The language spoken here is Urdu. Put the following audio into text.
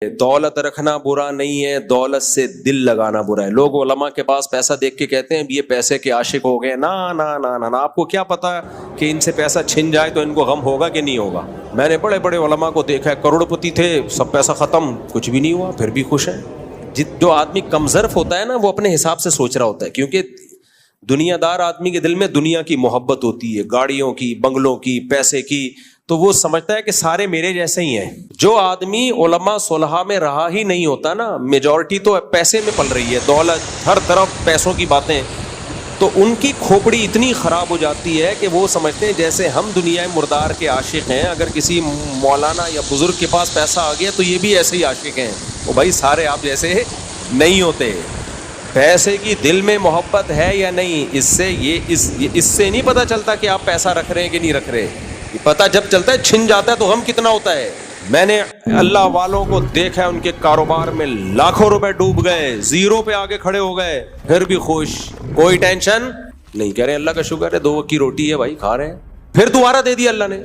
دولت رکھنا برا نہیں ہے، دولت سے دل لگانا برا ہے۔ لوگ علماء کے پاس پیسہ دیکھ کے کہتے ہیں یہ پیسے کے عاشق ہو گئے۔ نا نا نا نا نا، آپ کو کیا پتا کہ ان سے پیسہ چھن جائے تو ان کو غم ہوگا کہ نہیں ہوگا؟ میں نے بڑے بڑے علماء کو دیکھا ہے، کروڑ پتی تھے، سب پیسہ ختم، کچھ بھی نہیں ہوا، پھر بھی خوش ہیں۔ جو آدمی کم ظرف ہوتا ہے نا، وہ اپنے حساب سے سوچ رہا ہوتا ہے، کیونکہ دنیا دار آدمی کے دل میں دنیا کی محبت ہوتی ہے، گاڑیوں کی، بنگلوں کی، پیسے کی، تو وہ سمجھتا ہے کہ سارے میرے جیسے ہی ہیں۔ جو آدمی علماء صلحاء میں رہا ہی نہیں ہوتا نا، میجورٹی تو پیسے میں پل رہی ہے، دولت، ہر طرف پیسوں کی باتیں، تو ان کی کھوپڑی اتنی خراب ہو جاتی ہے کہ وہ سمجھتے ہیں جیسے ہم دنیا مردار کے عاشق ہیں، اگر کسی مولانا یا بزرگ کے پاس پیسہ آ گیا تو یہ بھی ایسے ہی عاشق ہیں۔ وہ بھائی سارے آپ جیسے نہیں ہوتے۔ پیسے کی دل میں محبت ہے یا نہیں، اس سے نہیں پتہ چلتا کہ آپ پیسہ رکھ رہے ہیں کہ نہیں رکھ رہے۔ پتہ جب چلتا ہے، چھن جاتا ہے تو غم کتنا ہوتا ہے۔ میں نے اللہ والوں کو دیکھا ہے، ان کے کاروبار میں لاکھوں روپے ڈوب گئے، زیرو پہ آگے کھڑے ہو گئے، پھر بھی خوش، کوئی ٹینشن نہیں، کہہ رہے ہیں اللہ کا شکر ہے 2 وقت کی روٹی ہے بھائی، کھا رہے ہیں، پھر دوبارہ دے دی اللہ نے۔